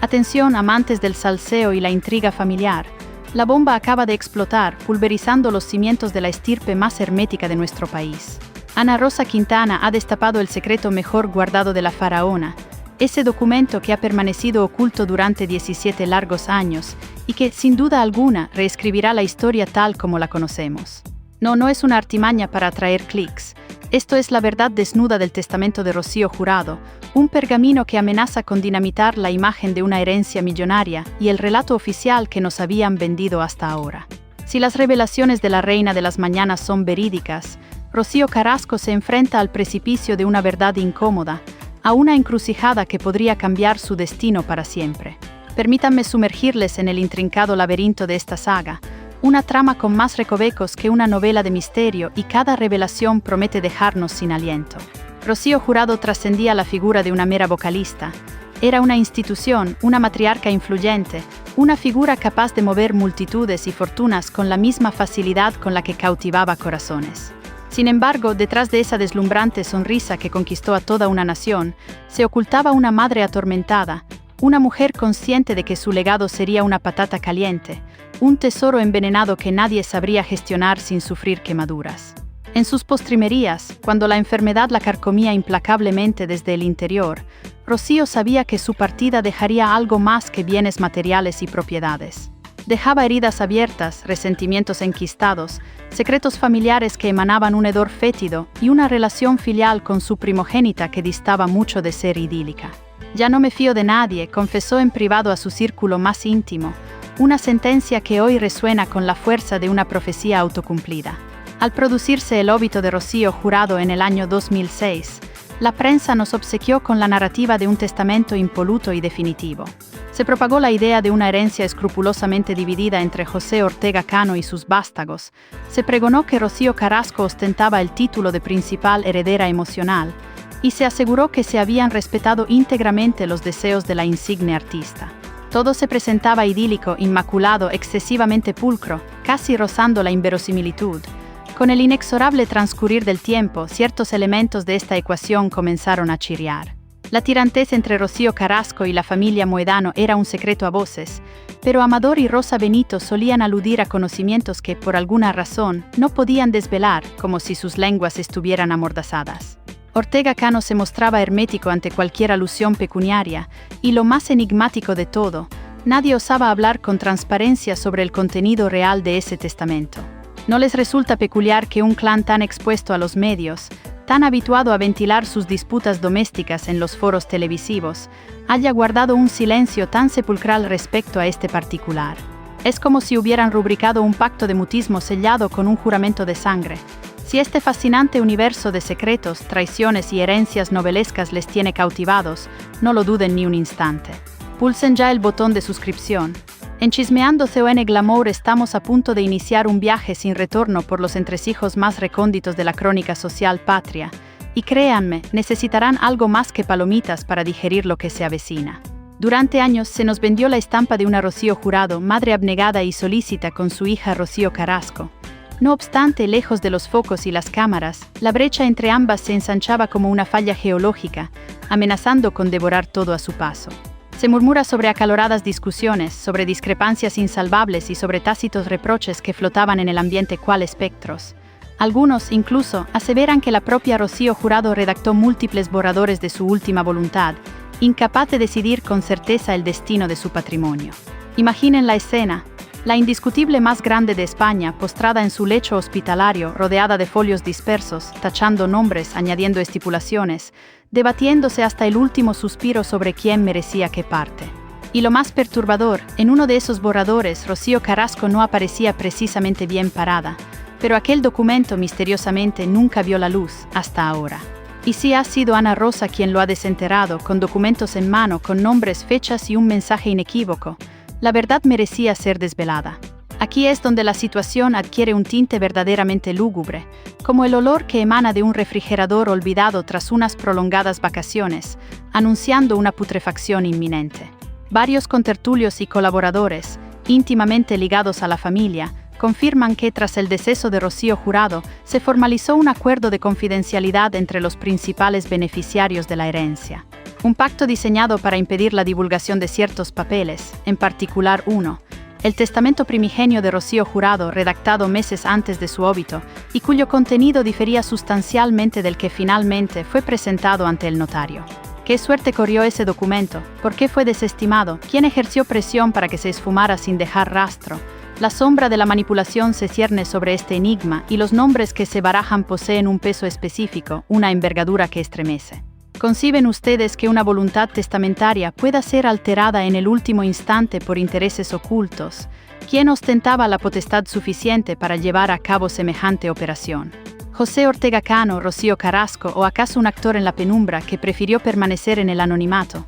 Atención, amantes del salseo y la intriga familiar. La bomba acaba de explotar, pulverizando los cimientos de la estirpe más hermética de nuestro país. Ana Rosa Quintana ha destapado el secreto mejor guardado de la faraona, ese documento que ha permanecido oculto durante 17 largos años y que, sin duda alguna, reescribirá la historia tal como la conocemos. No es una artimaña para atraer clics. Esto es la verdad desnuda del testamento de Rocío Jurado, un pergamino que amenaza con dinamitar la imagen de una herencia millonaria y el relato oficial que nos habían vendido hasta ahora. Si las revelaciones de la reina de las mañanas son verídicas, Rocío Carrasco se enfrenta al precipicio de una verdad incómoda, a una encrucijada que podría cambiar su destino para siempre. Permítanme sumergirles en el intrincado laberinto de esta saga, una trama con más recovecos que una novela de misterio y cada revelación promete dejarnos sin aliento. Rocío Jurado trascendía la figura de una mera vocalista. Era una institución, una matriarca influyente, una figura capaz de mover multitudes y fortunas con la misma facilidad con la que cautivaba corazones. Sin embargo, detrás de esa deslumbrante sonrisa que conquistó a toda una nación, se ocultaba una madre atormentada, una mujer consciente de que su legado sería una patata caliente, un tesoro envenenado que nadie sabría gestionar sin sufrir quemaduras. En sus postrimerías, cuando la enfermedad la carcomía implacablemente desde el interior, Rocío sabía que su partida dejaría algo más que bienes materiales y propiedades. Dejaba heridas abiertas, resentimientos enquistados, secretos familiares que emanaban un hedor fétido y una relación filial con su primogénita que distaba mucho de ser idílica. «Ya no me fío de nadie», confesó en privado a su círculo más íntimo, una sentencia que hoy resuena con la fuerza de una profecía autocumplida. Al producirse el óbito de Rocío Jurado en el año 2006, la prensa nos obsequió con la narrativa de un testamento impoluto y definitivo. Se propagó la idea de una herencia escrupulosamente dividida entre José Ortega Cano y sus vástagos. Se pregonó que Rocío Carrasco ostentaba el título de principal heredera emocional, y se aseguró que se habían respetado íntegramente los deseos de la insigne artista. Todo se presentaba idílico, inmaculado, excesivamente pulcro, casi rozando la inverosimilitud. Con el inexorable transcurrir del tiempo, ciertos elementos de esta ecuación comenzaron a chirriar. La tirantez entre Rocío Carrasco y la familia Mohedano era un secreto a voces, pero Amador y Rosa Benito solían aludir a conocimientos que, por alguna razón, no podían desvelar, como si sus lenguas estuvieran amordazadas. Ortega Cano se mostraba hermético ante cualquier alusión pecuniaria, y lo más enigmático de todo, nadie osaba hablar con transparencia sobre el contenido real de ese testamento. ¿No les resulta peculiar que un clan tan expuesto a los medios, tan habituado a ventilar sus disputas domésticas en los foros televisivos, haya guardado un silencio tan sepulcral respecto a este particular? Es como si hubieran rubricado un pacto de mutismo sellado con un juramento de sangre. Si este fascinante universo de secretos, traiciones y herencias novelescas les tiene cautivados, no lo duden ni un instante. Pulsen ya el botón de suscripción. En Chismeando CON Glamour estamos a punto de iniciar un viaje sin retorno por los entresijos más recónditos de la crónica social patria, y créanme, necesitarán algo más que palomitas para digerir lo que se avecina. Durante años se nos vendió la estampa de una Rocío Jurado, madre abnegada y solícita con su hija Rocío Carrasco. No obstante, lejos de los focos y las cámaras, la brecha entre ambas se ensanchaba como una falla geológica, amenazando con devorar todo a su paso. Se murmura sobre acaloradas discusiones, sobre discrepancias insalvables y sobre tácitos reproches que flotaban en el ambiente cual espectros. Algunos, incluso, aseveran que la propia Rocío Jurado redactó múltiples borradores de su última voluntad, incapaz de decidir con certeza el destino de su patrimonio. Imaginen la escena. La indiscutible más grande de España, postrada en su lecho hospitalario, rodeada de folios dispersos, tachando nombres, añadiendo estipulaciones, debatiéndose hasta el último suspiro sobre quién merecía qué parte. Y lo más perturbador, en uno de esos borradores, Rocío Carrasco no aparecía precisamente bien parada, pero aquel documento misteriosamente nunca vio la luz, hasta ahora. Y si ha sido Ana Rosa quien lo ha desenterrado, con documentos en mano, con nombres, fechas y un mensaje inequívoco, la verdad merecía ser desvelada. Aquí es donde la situación adquiere un tinte verdaderamente lúgubre, como el olor que emana de un refrigerador olvidado tras unas prolongadas vacaciones, anunciando una putrefacción inminente. Varios contertulios y colaboradores, íntimamente ligados a la familia, confirman que tras el deceso de Rocío Jurado se formalizó un acuerdo de confidencialidad entre los principales beneficiarios de la herencia. Un pacto diseñado para impedir la divulgación de ciertos papeles, en particular uno, el testamento primigenio de Rocío Jurado, redactado meses antes de su óbito, y cuyo contenido difería sustancialmente del que finalmente fue presentado ante el notario. ¿Qué suerte corrió ese documento? ¿Por qué fue desestimado? ¿Quién ejerció presión para que se esfumara sin dejar rastro? La sombra de la manipulación se cierne sobre este enigma y los nombres que se barajan poseen un peso específico, una envergadura que estremece. ¿Conciben ustedes que una voluntad testamentaria pueda ser alterada en el último instante por intereses ocultos? ¿Quién ostentaba la potestad suficiente para llevar a cabo semejante operación? ¿José Ortega Cano, Rocío Carrasco o acaso un actor en la penumbra que prefirió permanecer en el anonimato?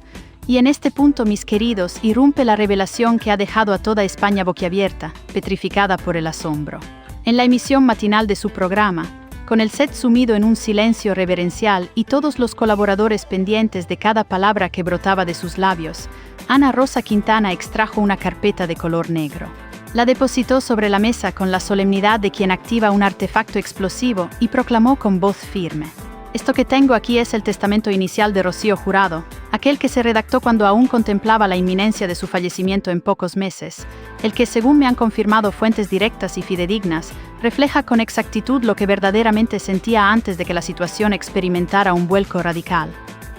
Y en este punto, mis queridos, irrumpe la revelación que ha dejado a toda España boquiabierta, petrificada por el asombro. En la emisión matinal de su programa, con el set sumido en un silencio reverencial y todos los colaboradores pendientes de cada palabra que brotaba de sus labios, Ana Rosa Quintana extrajo una carpeta de color negro. La depositó sobre la mesa con la solemnidad de quien activa un artefacto explosivo y proclamó con voz firme: «Esto que tengo aquí es el testamento inicial de Rocío Jurado, aquel que se redactó cuando aún contemplaba la inminencia de su fallecimiento en pocos meses, el que, según me han confirmado fuentes directas y fidedignas, refleja con exactitud lo que verdaderamente sentía antes de que la situación experimentara un vuelco radical».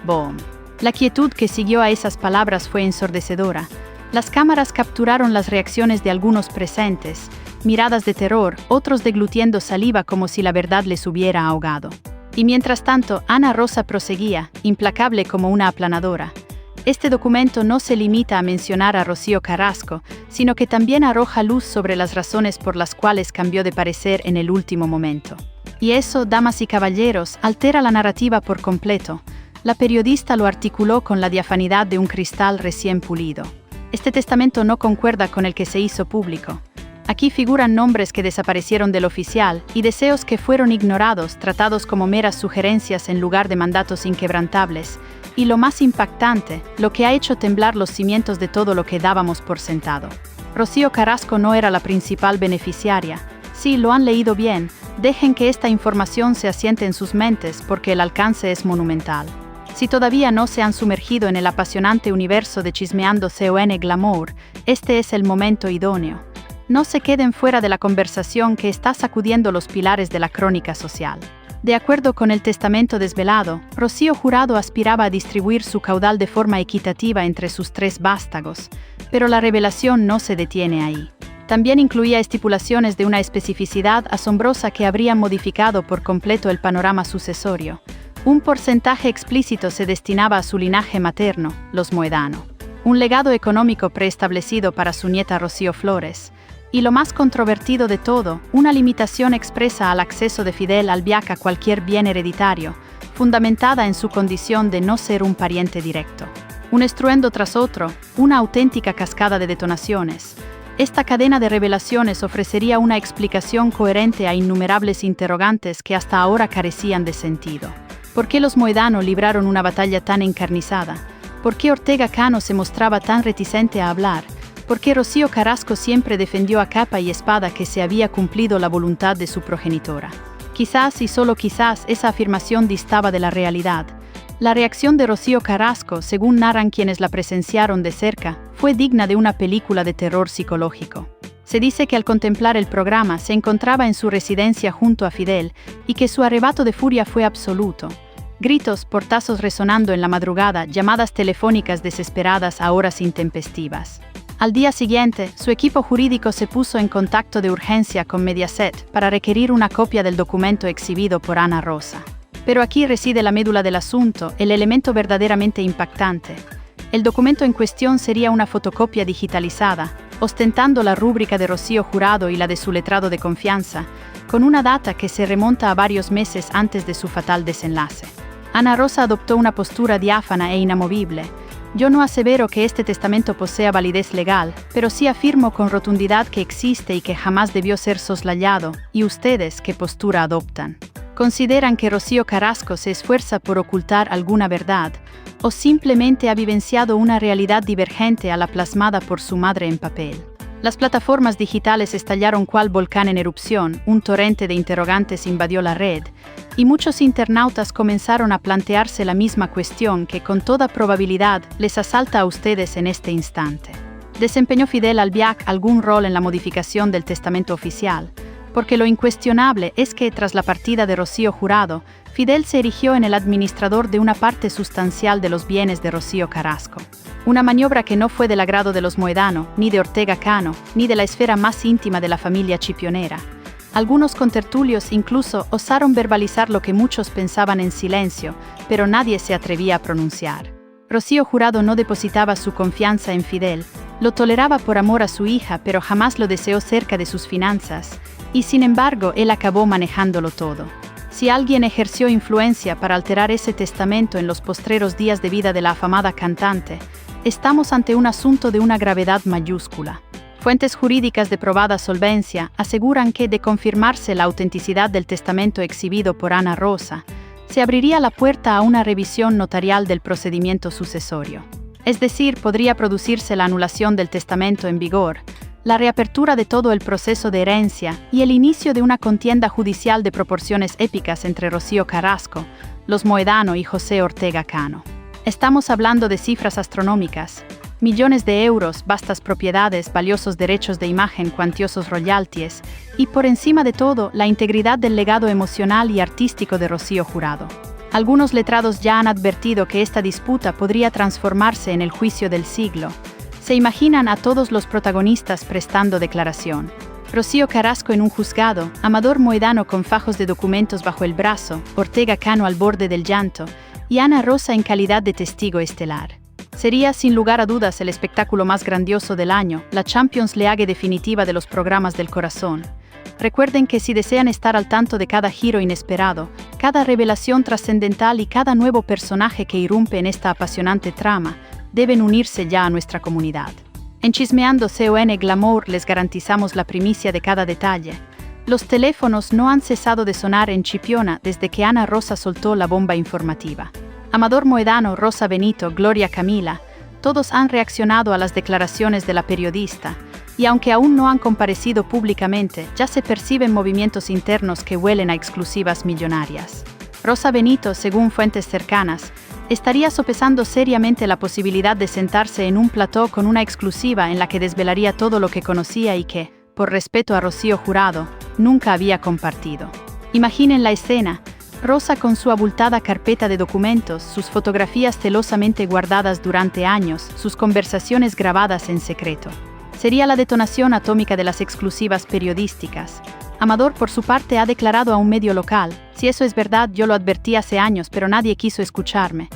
¡Boom! La quietud que siguió a esas palabras fue ensordecedora. Las cámaras capturaron las reacciones de algunos presentes, miradas de terror, otros deglutiendo saliva como si la verdad les hubiera ahogado. Y mientras tanto, Ana Rosa proseguía, implacable como una aplanadora. Este documento no se limita a mencionar a Rocío Carrasco, sino que también arroja luz sobre las razones por las cuales cambió de parecer en el último momento. Y eso, damas y caballeros, altera la narrativa por completo. La periodista lo articuló con la diafanidad de un cristal recién pulido. Este testamento no concuerda con el que se hizo público. Aquí figuran nombres que desaparecieron del oficial y deseos que fueron ignorados, tratados como meras sugerencias en lugar de mandatos inquebrantables. Y lo más impactante, lo que ha hecho temblar los cimientos de todo lo que dábamos por sentado. Rocío Carrasco no era la principal beneficiaria. Sí, lo han leído bien, dejen que esta información se asiente en sus mentes porque el alcance es monumental. Si todavía no se han sumergido en el apasionante universo de Chismeando con Glamour, este es el momento idóneo. No se queden fuera de la conversación que está sacudiendo los pilares de la crónica social. De acuerdo con el testamento desvelado, Rocío Jurado aspiraba a distribuir su caudal de forma equitativa entre sus 3 vástagos, pero la revelación no se detiene ahí. También incluía estipulaciones de una especificidad asombrosa que habrían modificado por completo el panorama sucesorio. Un porcentaje explícito se destinaba a su linaje materno, los Moedano. Un legado económico preestablecido para su nieta Rocío Flores. Y lo más controvertido de todo, una limitación expresa al acceso de Fidel Albiac a cualquier bien hereditario, fundamentada en su condición de no ser un pariente directo. Un estruendo tras otro, una auténtica cascada de detonaciones. Esta cadena de revelaciones ofrecería una explicación coherente a innumerables interrogantes que hasta ahora carecían de sentido. ¿Por qué los Moedano libraron una batalla tan encarnizada? ¿Por qué Ortega Cano se mostraba tan reticente a hablar? ¿Por qué Rocío Carrasco siempre defendió a capa y espada que se había cumplido la voluntad de su progenitora? Quizás y solo quizás esa afirmación distaba de la realidad. La reacción de Rocío Carrasco, según narran quienes la presenciaron de cerca, fue digna de una película de terror psicológico. Se dice que al contemplar el programa se encontraba en su residencia junto a Fidel y que su arrebato de furia fue absoluto. Gritos, portazos resonando en la madrugada, llamadas telefónicas desesperadas a horas intempestivas. Al día siguiente, su equipo jurídico se puso en contacto de urgencia con Mediaset para requerir una copia del documento exhibido por Ana Rosa. Pero aquí reside la médula del asunto, el elemento verdaderamente impactante. El documento en cuestión sería una fotocopia digitalizada, ostentando la rúbrica de Rocío Jurado y la de su letrado de confianza, con una data que se remonta a varios meses antes de su fatal desenlace. Ana Rosa adoptó una postura diáfana e inamovible. Yo no asevero que este testamento posea validez legal, pero sí afirmo con rotundidad que existe y que jamás debió ser soslayado. ¿Y ustedes qué postura adoptan? ¿Consideran que Rocío Carrasco se esfuerza por ocultar alguna verdad, o simplemente ha vivenciado una realidad divergente a la plasmada por su madre en papel? Las plataformas digitales estallaron cual volcán en erupción, un torrente de interrogantes invadió la red, y muchos internautas comenzaron a plantearse la misma cuestión que con toda probabilidad les asalta a ustedes en este instante. ¿Desempeñó Fidel Albiac algún rol en la modificación del testamento oficial? Porque lo incuestionable es que, tras la partida de Rocío Jurado, Fidel se erigió en el administrador de una parte sustancial de los bienes de Rocío Carrasco. Una maniobra que no fue del agrado de los Mohedano, ni de Ortega Cano, ni de la esfera más íntima de la familia chipionera. Algunos contertulios incluso osaron verbalizar lo que muchos pensaban en silencio, pero nadie se atrevía a pronunciar. Rocío Jurado no depositaba su confianza en Fidel, lo toleraba por amor a su hija, pero jamás lo deseó cerca de sus finanzas, y sin embargo él acabó manejándolo todo. Si alguien ejerció influencia para alterar ese testamento en los postreros días de vida de la afamada cantante, estamos ante un asunto de una gravedad mayúscula. Fuentes jurídicas de probada solvencia aseguran que, de confirmarse la autenticidad del testamento exhibido por Ana Rosa, se abriría la puerta a una revisión notarial del procedimiento sucesorio. Es decir, podría producirse la anulación del testamento en vigor, la reapertura de todo el proceso de herencia y el inicio de una contienda judicial de proporciones épicas entre Rocío Carrasco, los Mohedano y José Ortega Cano. Estamos hablando de cifras astronómicas, millones de euros, vastas propiedades, valiosos derechos de imagen, cuantiosos royalties y, por encima de todo, la integridad del legado emocional y artístico de Rocío Jurado. Algunos letrados ya han advertido que esta disputa podría transformarse en el juicio del siglo. Se imaginan a todos los protagonistas prestando declaración. Rocío Carrasco en un juzgado, Amador Mohedano con fajos de documentos bajo el brazo, Ortega Cano al borde del llanto, y Ana Rosa en calidad de testigo estelar. Sería, sin lugar a dudas, el espectáculo más grandioso del año, la Champions League definitiva de los programas del corazón. Recuerden que si desean estar al tanto de cada giro inesperado, cada revelación trascendental y cada nuevo personaje que irrumpe en esta apasionante trama, deben unirse ya a nuestra comunidad. En Chismeando CON Glamour les garantizamos la primicia de cada detalle. Los teléfonos no han cesado de sonar en Chipiona desde que Ana Rosa soltó la bomba informativa. Amador Mohedano, Rosa Benito, Gloria Camila, todos han reaccionado a las declaraciones de la periodista, y aunque aún no han comparecido públicamente, ya se perciben movimientos internos que huelen a exclusivas millonarias. Rosa Benito, según fuentes cercanas, estaría sopesando seriamente la posibilidad de sentarse en un plató con una exclusiva en la que desvelaría todo lo que conocía y que, por respeto a Rocío Jurado, nunca había compartido. Imaginen la escena: Rosa con su abultada carpeta de documentos, sus fotografías celosamente guardadas durante años, sus conversaciones grabadas en secreto. Sería la detonación atómica de las exclusivas periodísticas. Amador, por su parte, ha declarado a un medio local: si eso es verdad, yo lo advertí hace años, pero nadie quiso escucharme.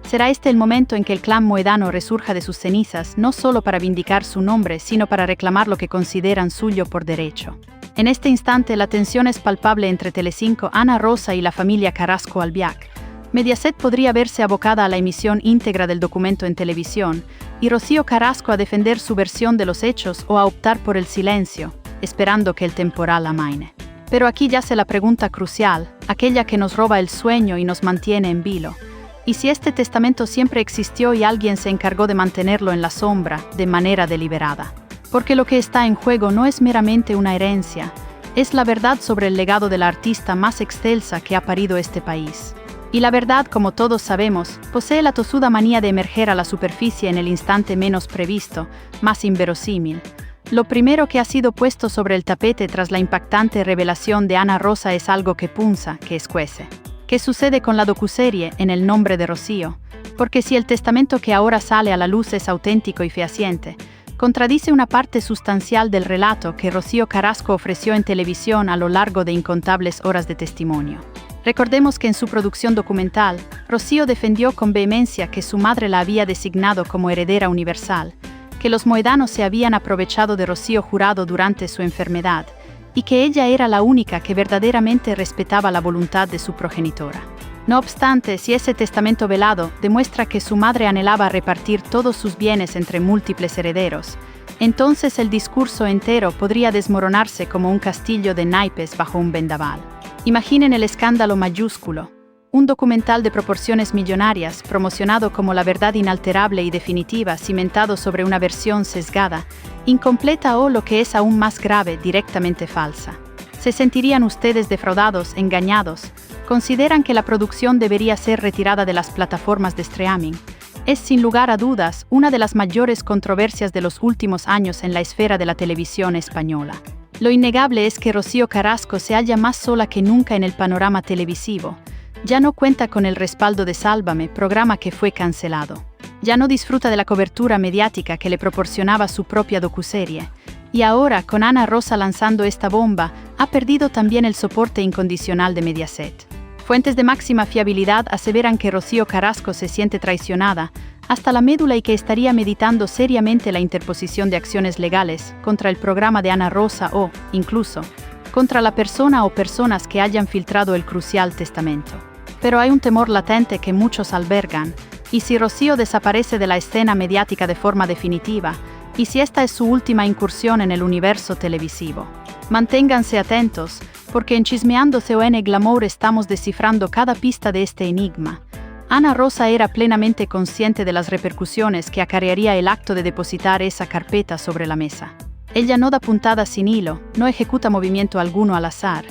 Será este el momento en que el clan Mohedano resurja de sus cenizas, no solo para vindicar su nombre, sino para reclamar lo que consideran suyo por derecho. En este instante, la tensión es palpable entre Telecinco, Ana Rosa y la familia Carrasco Albiac. Mediaset podría verse abocada a la emisión íntegra del documento en televisión, y Rocío Carrasco a defender su versión de los hechos o a optar por el silencio, esperando que el temporal amaine. Pero aquí yace la pregunta crucial, aquella que nos roba el sueño y nos mantiene en vilo. ¿Y si este testamento siempre existió y alguien se encargó de mantenerlo en la sombra, de manera deliberada? Porque lo que está en juego no es meramente una herencia, es la verdad sobre el legado de la artista más excelsa que ha parido este país. Y la verdad, como todos sabemos, posee la tosuda manía de emerger a la superficie en el instante menos previsto, más inverosímil. Lo primero que ha sido puesto sobre el tapete tras la impactante revelación de Ana Rosa es algo que punza, que escuece. ¿Qué sucede con la docuserie En el nombre de Rocío? Porque si el testamento que ahora sale a la luz es auténtico y fehaciente, contradice una parte sustancial del relato que Rocío Carrasco ofreció en televisión a lo largo de incontables horas de testimonio. Recordemos que en su producción documental, Rocío defendió con vehemencia que su madre la había designado como heredera universal, que los Mohedano se habían aprovechado de Rocío Jurado durante su enfermedad, y que ella era la única que verdaderamente respetaba la voluntad de su progenitora. No obstante, si ese testamento velado demuestra que su madre anhelaba repartir todos sus bienes entre múltiples herederos, entonces el discurso entero podría desmoronarse como un castillo de naipes bajo un vendaval. Imaginen el escándalo mayúsculo. Un documental de proporciones millonarias, promocionado como la verdad inalterable y definitiva, cimentado sobre una versión sesgada, incompleta o, lo que es aún más grave, directamente falsa. ¿Se sentirían ustedes defraudados, engañados? ¿Consideran que la producción debería ser retirada de las plataformas de streaming? Es sin lugar a dudas una de las mayores controversias de los últimos años en la esfera de la televisión española. Lo innegable es que Rocío Carrasco se halla más sola que nunca en el panorama televisivo. Ya no cuenta con el respaldo de Sálvame, programa que fue cancelado. Ya no disfruta de la cobertura mediática que le proporcionaba su propia docuserie. Y ahora, con Ana Rosa lanzando esta bomba, ha perdido también el soporte incondicional de Mediaset. Fuentes de máxima fiabilidad aseveran que Rocío Carrasco se siente traicionada hasta la médula y que estaría meditando seriamente la interposición de acciones legales contra el programa de Ana Rosa o, incluso, contra la persona o personas que hayan filtrado el crucial testamento. Pero hay un temor latente que muchos albergan, y si Rocío desaparece de la escena mediática de forma definitiva, y si esta es su última incursión en el universo televisivo. Manténganse atentos, porque en Chismeando CON Glamour estamos descifrando cada pista de este enigma. Ana Rosa era plenamente consciente de las repercusiones que acarrearía el acto de depositar esa carpeta sobre la mesa. Ella no da puntada sin hilo, no ejecuta movimiento alguno al azar.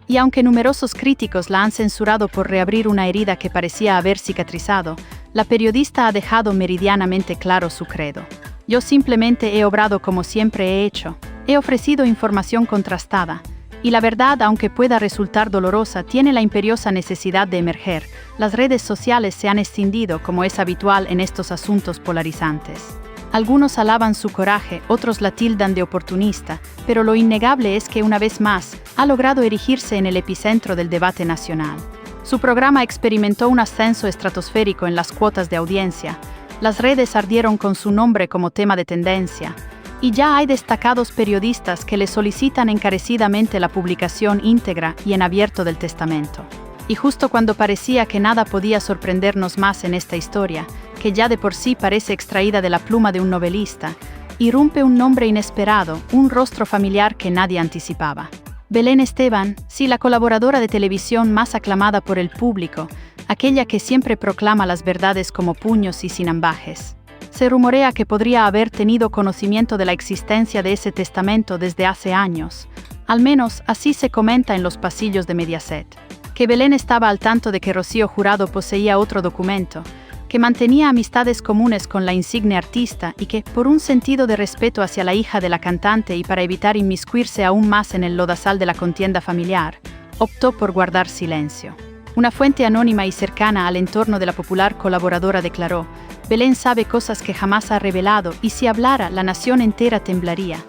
Y aunque numerosos críticos la han censurado por reabrir una herida que parecía haber cicatrizado, la periodista ha dejado meridianamente claro su credo. Yo simplemente he obrado como siempre he hecho. He ofrecido información contrastada. Y la verdad, aunque pueda resultar dolorosa, tiene la imperiosa necesidad de emerger. Las redes sociales se han extendido, como es habitual en estos asuntos polarizantes. Algunos alaban su coraje, otros la tildan de oportunista, pero lo innegable es que una vez más, ha logrado erigirse en el epicentro del debate nacional. Su programa experimentó un ascenso estratosférico en las cuotas de audiencia. Las redes ardieron con su nombre como tema de tendencia. Y ya hay destacados periodistas que le solicitan encarecidamente la publicación íntegra y en abierto del testamento. Y justo cuando parecía que nada podía sorprendernos más en esta historia, que ya de por sí parece extraída de la pluma de un novelista, irrumpe un nombre inesperado, un rostro familiar que nadie anticipaba. Belén Esteban, sí, la colaboradora de televisión más aclamada por el público, aquella que siempre proclama las verdades como puños y sin ambajes. Se rumorea que podría haber tenido conocimiento de la existencia de ese testamento desde hace años. Al menos así se comenta en los pasillos de Mediaset. Que Belén estaba al tanto de que Rocío Jurado poseía otro documento, que mantenía amistades comunes con la insigne artista y que, por un sentido de respeto hacia la hija de la cantante y para evitar inmiscuirse aún más en el lodazal de la contienda familiar, optó por guardar silencio. Una fuente anónima y cercana al entorno de la popular colaboradora declaró: Belén sabe cosas que jamás ha revelado y si hablara, la nación entera temblaría.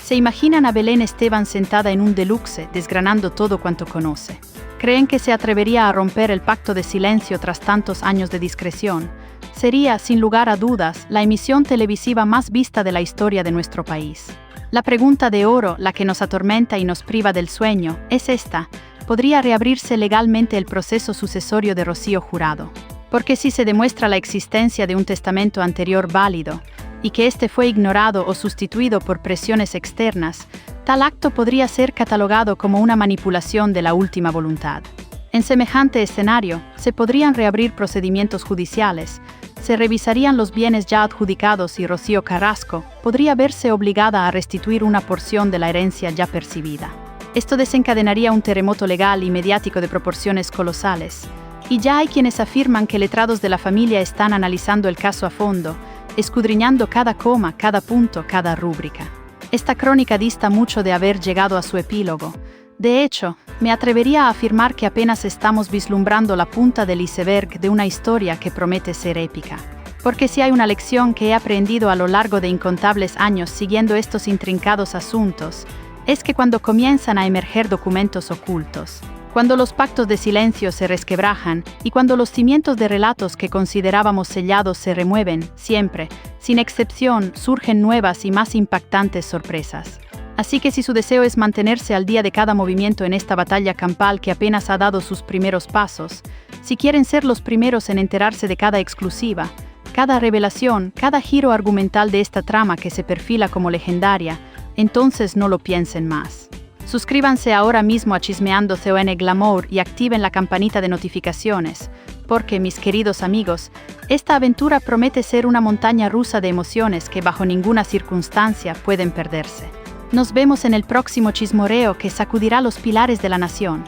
¿Se imaginan a Belén Esteban sentada en un deluxe, desgranando todo cuanto conoce? ¿Creen que se atrevería a romper el pacto de silencio tras tantos años de discreción? Sería, sin lugar a dudas, la emisión televisiva más vista de la historia de nuestro país. La pregunta de oro, la que nos atormenta y nos priva del sueño, es esta: ¿podría reabrirse legalmente el proceso sucesorio de Rocío Jurado? Porque si se demuestra la existencia de un testamento anterior válido, y que éste fue ignorado o sustituido por presiones externas, tal acto podría ser catalogado como una manipulación de la última voluntad. En semejante escenario, se podrían reabrir procedimientos judiciales, se revisarían los bienes ya adjudicados y Rocío Carrasco podría verse obligada a restituir una porción de la herencia ya percibida. Esto desencadenaría un terremoto legal y mediático de proporciones colosales. Y ya hay quienes afirman que letrados de la familia están analizando el caso a fondo, escudriñando cada coma, cada punto, cada rúbrica. Esta crónica dista mucho de haber llegado a su epílogo. De hecho, me atrevería a afirmar que apenas estamos vislumbrando la punta del iceberg de una historia que promete ser épica. Porque si hay una lección que he aprendido a lo largo de incontables años siguiendo estos intrincados asuntos, es que cuando comienzan a emerger documentos ocultos, cuando los pactos de silencio se resquebrajan y cuando los cimientos de relatos que considerábamos sellados se remueven, siempre, sin excepción, surgen nuevas y más impactantes sorpresas. Así que si su deseo es mantenerse al día de cada movimiento en esta batalla campal que apenas ha dado sus primeros pasos, si quieren ser los primeros en enterarse de cada exclusiva, cada revelación, cada giro argumental de esta trama que se perfila como legendaria, entonces no lo piensen más. Suscríbanse ahora mismo a Chismeando CON Glamour y activen la campanita de notificaciones, porque, mis queridos amigos, esta aventura promete ser una montaña rusa de emociones que bajo ninguna circunstancia pueden perderse. Nos vemos en el próximo chismorreo que sacudirá los pilares de la nación.